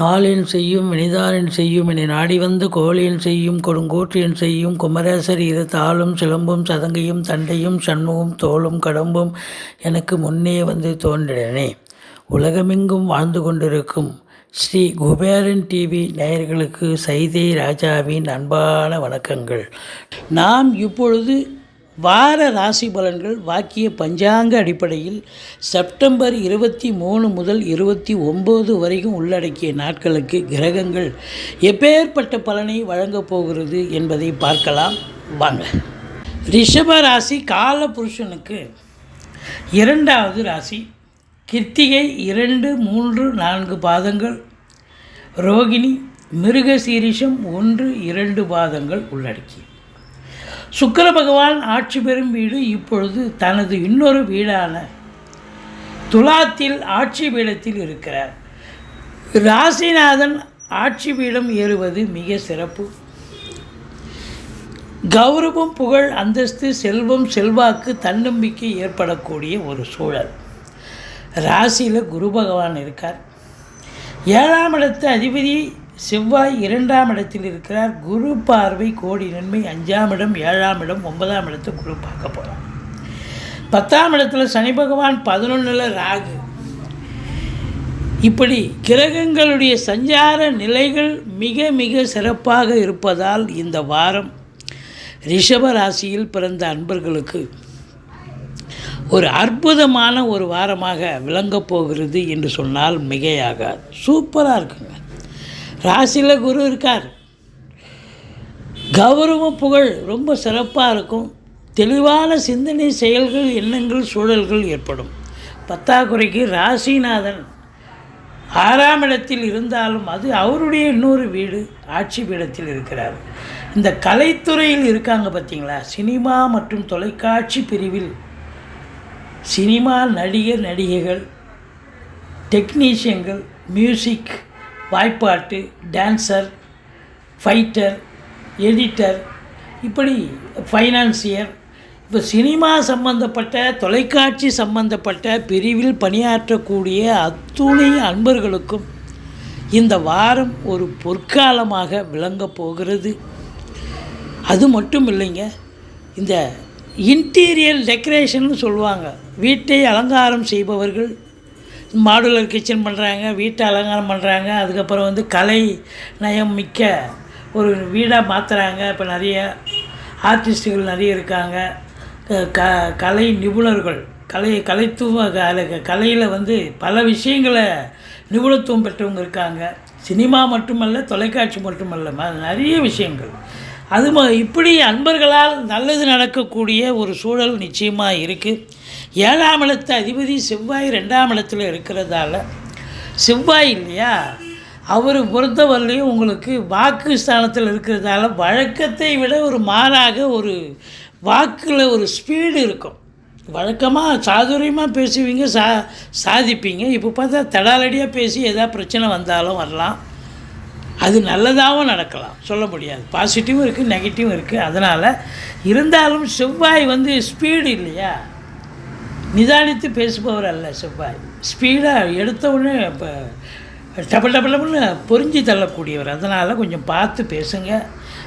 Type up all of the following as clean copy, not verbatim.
நாளின் செய்யும் வினிதானின் செய்யும் என நாடி வந்து கோழியின் செய்யும் கொடுங்கூற்றியன் செய்யும் குமரேசர் இரு தாளும் சிலம்பும் சதங்கையும் தண்டையும் சண்முகம் தோளும் கடம்பும் எனக்கு முன்னே வந்து தோன்றினே. உலகமெங்கும் வாழ்ந்து கொண்டிருக்கும் ஸ்ரீ குபேரன் டிவி நேயர்களுக்கு சைதை ராஜாவின் அன்பான வணக்கங்கள். நாம் இப்பொழுது வார ராசி பலன்கள் வாக்கிய பஞ்சாங்க அடிப்படையில் செப்டம்பர் 23 முதல் 29 வரைக்கும் உள்ளடக்கிய நாட்களுக்கு கிரகங்கள் எப்பேற்பட்ட பலனை வழங்கப் போகிறது என்பதை பார்க்கலாம் வாங்க. ரிஷப ராசி கால புருஷனுக்கு 2வது ராசி. கிருத்திகை 2, 3, 4 பாதங்கள், ரோகிணி மிருகசீரிஷம் 1, 2 பாதங்கள் உள்ளடக்கி. சுக்கிர பகவான் ஆட்சி பெறும் வீடு இப்பொழுது தனது இன்னொரு வீடான துலாத்தில் ஆட்சி பீடத்தில் இருக்கிறார். ராசிநாதன் ஆட்சி பீடம் ஏறுவது மிக சிறப்பு. கௌரவம், புகழ், அந்தஸ்து, செல்வம், செல்வாக்கு, தன்னம்பிக்கை ஏற்படக்கூடிய ஒரு சூழல். ராசியில் குரு பகவான் இருக்கார். 7ஆம் இடத்து அதிபதி செவ்வாய் 2ஆம் இடத்தில் இருக்கிறார். குரு பார்வை கோடி நன்மை. 5ஆம் இடம், 7ஆம் இடம், 9ஆம் இடத்தை குரு பார்க்க போகிறார். 10ஆம் இடத்துல சனி பகவான், 11ல் ராகு. இப்படி கிரகங்களுடைய சஞ்சார நிலைகள் மிக மிக சிறப்பாக இருப்பதால் இந்த வாரம் ரிஷப ராசியில் பிறந்த அன்பர்களுக்கு ஒரு அற்புதமான ஒரு வாரமாக விளங்கப் போகிறது என்று சொன்னால் மிகையாகாது. சூப்பராக இருக்குங்க. ராசியில் குரு இருக்கார். கௌரவம், புகழ் ரொம்ப சிறப்பாக இருக்கும். தெளிவான சிந்தனை, செயல்கள், எண்ணங்கள், சூழல்கள் ஏற்படும். பத்தாக்குறைக்கு ராசிநாதன் 6ஆம் இடத்தில் இருந்தாலும் அது அவருடைய இன்னொரு வீடு ஆட்சி பீடத்தில் இருக்கிறார். இந்த கலைத்துறையில் இருக்காங்க பார்த்தீங்களா, சினிமா மற்றும் தொலைக்காட்சி பிரிவில் சினிமா நடிகர், நடிகைகள், டெக்னீஷியன்கள், மியூசிக், வாய்ப்பாட்டு, டான்சர், ஃபைட்டர், எடிட்டர், இப்படி ஃபைனான்சியர், இப்போ சினிமா சம்பந்தப்பட்ட தொலைக்காட்சி சம்பந்தப்பட்ட பிரிவில் பணியாற்றக்கூடிய அத்துணை அன்பர்களுக்கும் இந்த வாரம் ஒரு பொற்காலமாக விளங்கப் போகிறது. அது மட்டும் இல்லைங்க, இந்த இன்டீரியர் டெக்கரேஷன் சொல்லுவாங்க, வீட்டை அலங்காரம் செய்பவர்கள், மாடுலர் கிச்சன் பண்ணுறாங்க, வீட்டை அலங்காரம் பண்ணுறாங்க, அதுக்கப்புறம் கலை நயம் மிக்க ஒரு வீடாக மாற்றுறாங்க. இப்போ நிறைய ஆர்டிஸ்ட்டுகள் நிறைய இருக்காங்க. கலை நிபுணர்கள், கலையில் பல விஷயங்களை நிபுணத்துவம் பெற்றவங்க இருக்காங்க. சினிமா மட்டுமல்ல, தொலைக்காட்சி மட்டுமல்ல, நிறைய விஷயங்கள். இப்படி அன்பர்களால் நல்லது நடக்கக்கூடிய ஒரு சூழல் நிச்சயமாக இருக்குது. 7ஆம் இடத்து அதிபதி செவ்வாய் 2ஆம் இடத்துல இருக்கிறதால, செவ்வாய் இல்லையா, அவர் பொறுத்தவரையிலையும் உங்களுக்கு வாக்கு ஸ்தானத்தில் இருக்கிறதால வழக்கத்தை விட ஒரு மாறாக ஒரு வாக்கில் ஒரு ஸ்பீடு இருக்கும். வழக்கமாக சாதுரியமாக பேசுவீங்க, சாதிப்பீங்க. இப்போ பார்த்தா தடாலடியாக பேசி எதாவது பிரச்சனை வந்தாலும் வரலாம். அது நல்லதாகவும் நடக்கலாம், சொல்ல முடியாது. பாசிட்டிவும் இருக்குது, நெகட்டிவும் இருக்குது. அதனால் இருந்தாலும் செவ்வாய் ஸ்பீடு இல்லையா, நிதானித்து பேசுபவர் அல்ல செவ்வாய். ஸ்பீடாக எடுத்த உடனே இப்போ டபுள்னு பொறிஞ்சி தள்ளக்கூடியவர். அதனால் கொஞ்சம் பார்த்து பேசுங்க.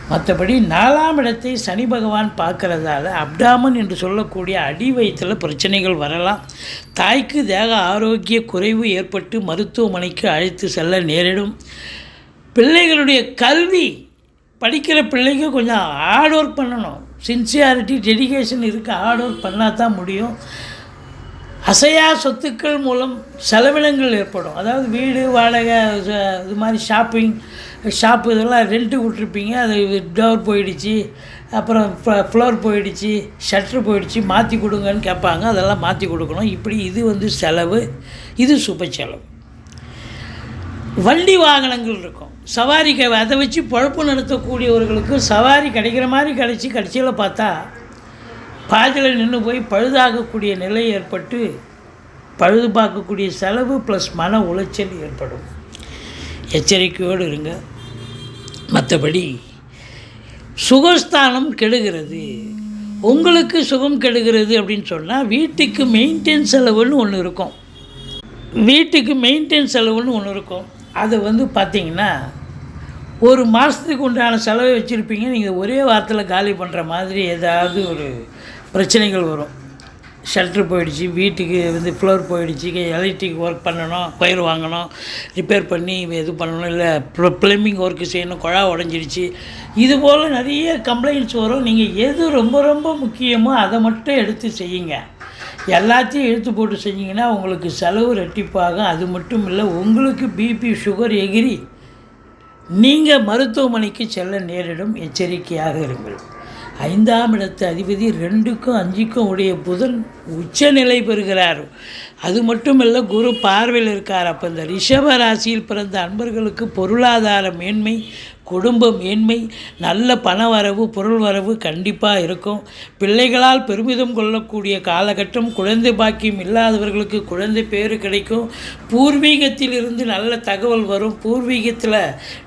மற்றபடி 4ஆம் இடத்தை சனி பகவான் பார்க்குறதால அப்டாமன் என்று சொல்லக்கூடிய அடி வயிற்றில் பிரச்சனைகள் வரலாம். தாய்க்கு தேக ஆரோக்கிய குறைவு ஏற்பட்டு மருத்துவமனைக்கு அழைத்து செல்ல நேரிடும். பிள்ளைகளுடைய கல்வி, படிக்கிற பிள்ளைங்க கொஞ்சம் ஹார்ட் ஒர்க் பண்ணணும். சின்சியாரிட்டி, டெடிகேஷன் இருக்குது. ஹார்ட் ஒர்க் பண்ணால் தான் முடியும். அசையா சொத்துக்கள் மூலம் செலவினங்கள் ஏற்படும். அதாவது வீடு வாடகை, இது மாதிரி ஷாப்பு இதெல்லாம் ரெண்ட்டு விட்ருப்பீங்க, அது டோர் போயிடுச்சு, அப்புறம் ஃப்ளோர் போயிடுச்சு, ஷட்ரு போயிடுச்சு, மாற்றி கொடுங்கன்னு கேட்பாங்க. அதெல்லாம் மாற்றி கொடுக்கணும். இப்படி இது செலவு, இது சுப செலவு. வண்டி வாகனங்கள் இருக்கும், சவாரி, அதை வச்சு பொழப்பு நடத்தக்கூடியவர்களுக்கு சவாரி கிடைக்கிற மாதிரி கடைசியில் பார்த்தா பாதியில் நின்று போய் பழுதாகக்கூடிய நிலை ஏற்பட்டு பழுது பார்க்கக்கூடிய செலவு ப்ளஸ் மன உளைச்சல் ஏற்படும். எச்சரிக்கையோடு இருங்க. மற்றபடி சுகஸ்தானம் கெடுகிறது. உங்களுக்கு சுகம் கெடுகிறது அப்படின்னு சொன்னால் வீட்டுக்கு மெயின்டெனன்ஸ் செலவுன்னு ஒன்று இருக்கும். அதை பார்த்திங்கன்னா ஒரு மாதத்துக்கு உண்டான செலவை வச்சுருப்பீங்க. நீங்கள் ஒரே வாரத்தில் காலி பண்ணுற மாதிரி ஏதாவது ஒரு பிரச்சனைகள் வரும். ஷட்டர் போயிடுச்சு, வீட்டுக்கு ஃப்ளோர் போயிடுச்சு, எலக்ட்ரிக் ஒர்க் பண்ணணும், ஒயர் வாங்கணும், ரிப்பேர் பண்ணி இது பண்ணணும், இல்லை ப்ளம்பிங் ஒர்க்கு செய்யணும், குழா உடஞ்சிடுச்சு, இதுபோல் நிறைய கம்ப்ளைண்ட்ஸ் வரும். நீங்கள் எது ரொம்ப ரொம்ப முக்கியமோ அதை மட்டும் எடுத்து செய்யுங்க. எல்லாத்தையும் எடுத்து போட்டு செஞ்சிங்கன்னா உங்களுக்கு செலவு ரெட்டிப்பாகும். அது மட்டும் இல்லை, உங்களுக்கு பிபி சுகர் எகிரி நீங்கள் மருத்துவமனைக்கு செல்ல நேரிடும். எச்சரிக்கையாக இருங்கள். 5ஆம் இடத்து அதிபதி 2க்கும் 5க்கும் உடைய புதன் உச்சநிலை பெறுகிறார். அது மட்டும் இல்லை, குரு பார்வையில் இருக்கார். அப்போ இந்த ரிஷப ராசியில் பிறந்த அன்பர்களுக்கு பொருளாதார மேன்மை, குடும்ப மேன்மை, நல்ல பண வரவு, பொருள் வரவு கண்டிப்பாக இருக்கும். பிள்ளைகளால் பெருமிதம் கொள்ளக்கூடிய காலகட்டம். குழந்தை பாக்கியம் இல்லாதவர்களுக்கு குழந்தை பேர் கிடைக்கும். பூர்வீகத்தில் இருந்து நல்ல தகவல் வரும். பூர்வீகத்தில்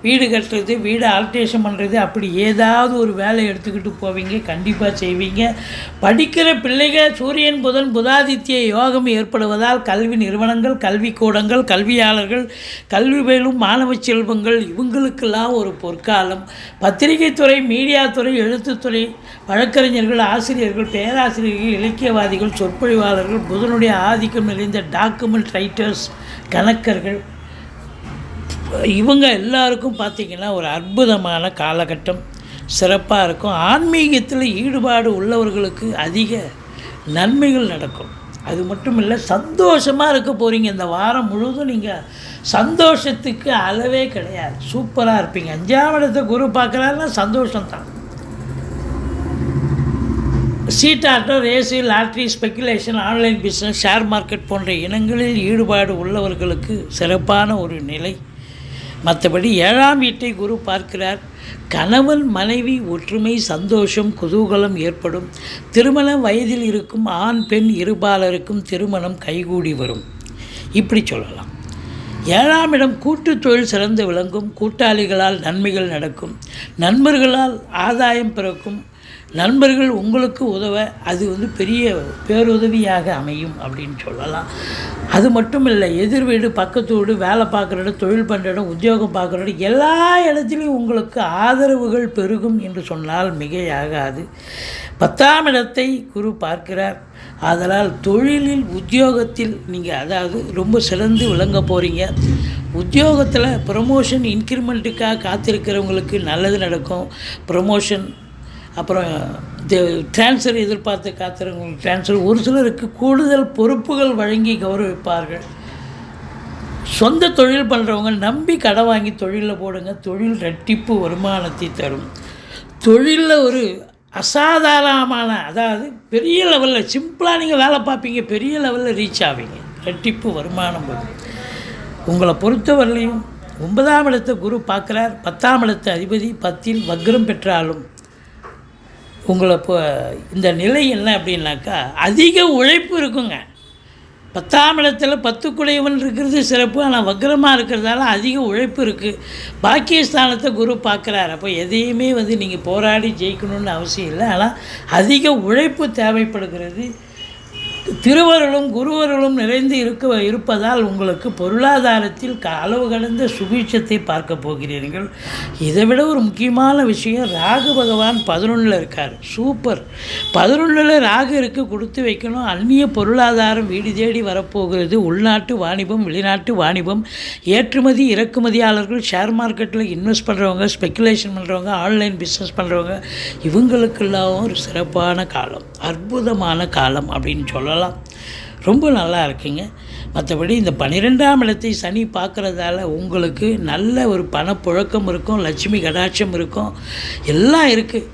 வீடு கட்டுறது, வீடு ஆல்ட்ரேஷன் பண்ணுறது, அப்படி ஏதாவது ஒரு வேலை எடுத்துக்கிட்டு போவீங்க, கண்டிப்பாக செய்வீங்க. படிக்கிற பிள்ளைகள் சூரியன் புதன் புதாதித்ய யோகம் ஏற்படுவதால் கல்வி நிறுவனங்கள், கல்விக்கூடங்கள், கல்வியாளர்கள், கல்வி பயிலும் மாணவ செல்வங்கள் இவங்களுக்கெல்லாம் ஒரு பொற்காலம். பத்திரிகை துறை, மீடியா துறை, எழுத்துத்துறை, வழக்கறிஞர்கள், ஆசிரியர்கள், பேராசிரியர்கள், இலக்கியவாதிகள், சொற்பொழிவாளர்கள், புதனுடைய ஆதிக்கம் நிறைந்த டாக்குமெண்ட் ரைட்டர்ஸ், கணக்கர்கள், இவங்க எல்லாருக்கும் பார்த்திங்கன்னா ஒரு அற்புதமான காலகட்டம், சிறப்பாக இருக்கும். ஆன்மீகத்தில் ஈடுபாடு உள்ளவர்களுக்கு அதிக நன்மைகள் நடக்கும். அது மட்டும் இல்லை, சந்தோஷமாக இருக்க போகிறீங்க. இந்த வாரம் முழுவதும் நீங்கள் சந்தோஷத்துக்கு அளவே கிடையாது. சூப்பராக இருப்பீங்க. 5ஆம் இடத்தை குரு பார்க்குறாருன்னா சந்தோஷம்தான். சீட்டாட்டம், race, lottery, speculation, online business, share market போன்ற இனங்களில் ஈடுபாடு உள்ளவர்களுக்கு சிறப்பான ஒரு நிலை. மற்றபடி 7ஆம் வீட்டை குரு பார்க்கிறார். கணவன் மனைவி ஒற்றுமை, சந்தோஷம், குதூகலம் ஏற்படும். திருமண வயதில் இருக்கும் ஆண் பெண் இருபாலருக்கும் திருமணம் கைகூடி வரும். இப்படி சொல்லலாம். 7ஆம் இடம் கூட்டு தொழில் சிறந்து விளங்கும். கூட்டாளிகளால் நன்மைகள் நடக்கும். நண்பர்களால் ஆதாயம் பிறக்கும். நண்பர்கள் உங்களுக்கு உதவ அது பெரிய பேருதவியாக அமையும் அப்படின்னு சொல்லலாம். அது மட்டும் இல்லை, எதிர் வீடு, பக்கத்து வீடு, வேலை பார்க்குற இடம், தொழில் பண்ணுற இடம், உத்தியோகம் பார்க்குற இடம், எல்லா இடத்துலையும் உங்களுக்கு ஆதரவுகள் பெருகும் என்று சொன்னால் மிகையாகாது. 10ஆம் இடத்தை குரு பார்க்கிறார். அதனால் தொழிலில், உத்தியோகத்தில் நீங்கள் ரொம்ப சிறந்து விளங்க போகிறீங்க. உத்தியோகத்தில் ப்ரமோஷன், இன்க்ரிமெண்ட்டுக்காக காத்திருக்கிறவங்களுக்கு நல்லது நடக்கும். ப்ரமோஷன், அப்புறம் டிரான்ஸ்ஃபர் எதிர்பார்த்து காத்திருக்கிறவங்களுக்கு டிரான்ஸ்ஃபர், ஒரு சிலருக்கு கூடுதல் பொறுப்புகள் வழங்கி கௌரவிப்பார்கள். சொந்த தொழில் பண்ணுறவங்க நம்பி கடன் வாங்கி தொழிலில் போடுங்க. தொழில் ரெட்டிப்பு வருமானத்தை தரும். தொழிலில் ஒரு அசாதாரணமான, பெரிய லெவலில் சிம்பிளாக நீங்கள் வேலை பார்ப்பீங்க, பெரிய லெவலில் ரீச் ஆவீங்க. ரெட்டிப்பு வருமானம் வரும். உங்களை பொறுத்தவரையிலையும் 9ஆம் இடத்தை குரு பார்க்குறார். 10ஆம் இடத்தை அதிபதி 10இல் வக்ரம் பெற்றாலும் உங்களை இப்போ இந்த நிலை என்ன அப்படின்னாக்கா அதிக உழைப்பு இருக்குங்க. 10ஆம் இடத்துல 10 குடையவன் இருக்கிறது சிறப்பு. ஆனால் வக்ரமாக இருக்கிறதால அதிக உழைப்பு இருக்குது. பாக்கியஸ்தானத்தை குரு பார்க்குறாரு. அப்போ எதையுமே நீங்கள் போராடி ஜெயிக்கணும்னு அவசியம் இல்லை. ஆனால் அதிக உழைப்பு தேவைப்படுகிறது. திருவருளும் குருவருளும் நிறைந்து இருப்பதால் உங்களுக்கு பொருளாதாரத்தில் அளவு கடந்த சுபீட்சத்தை பார்க்க போகிறீர்கள். இதை விட ஒரு முக்கியமான விஷயம், ராகு பகவான் 11ல் இருக்கார். சூப்பர். 11ல் ராகு இருக்கு, கொடுத்து வைக்கணும். அந்நிய பொருளாதாரம் வீடு தேடி வரப்போகிறது. உள்நாட்டு வாணிபம், வெளிநாட்டு வாணிபம், ஏற்றுமதி இறக்குமதியாளர்கள், ஷேர் மார்க்கெட்டில் இன்வெஸ்ட் பண்ணுறவங்க, ஸ்பெக்குலேஷன் பண்ணுறவங்க, ஆன்லைன் பிஸ்னஸ் பண்ணுறவங்க, இவங்களுக்கெல்லாம் ஒரு சிறப்பான காலம், அற்புதமான காலம் அப்படின்னு சொல்லலாம். ரொம்ப நல்லா இருக்குங்க. மற்றபடி இந்த 12ஆம் இடத்தை சனி பார்க்குறதால உங்களுக்கு நல்ல ஒரு பணப்புழக்கம் இருக்கும், லட்சுமி கடாட்சம் இருக்கும், எல்லாம் இருக்குது.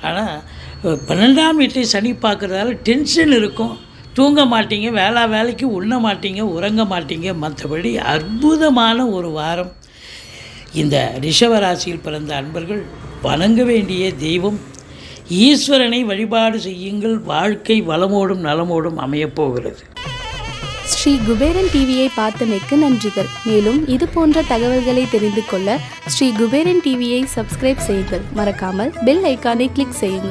ஆனால் 12ஆம் வீட்டை சனி பார்க்குறதால டென்ஷன் இருக்கும். தூங்க மாட்டீங்க, வேலைக்கு உண்ண மாட்டீங்க, உறங்க மாட்டீங்க. மற்றபடி அற்புதமான ஒரு வாரம். இந்த ரிஷபராசியில் பிறந்த அன்பர்கள் வணங்க வேண்டிய தெய்வம் ஈஸ்வரனை வழிபாடு செய்யுங்கள். வாழ்க்கை வளமோடும் நலமோடும் அமையப்போகிறது. ஸ்ரீ குபேரன் டிவியை பார்த்தமைக்கு நன்றிகள். மேலும் இது போன்ற தகவல்களை தெரிந்து கொள்ள ஸ்ரீ குபேரன் டிவியை சப்ஸ்கிரைப் செய்யுங்கள். மறக்காமல் பெல் ஐக்கானை கிளிக் செய்யுங்கள்.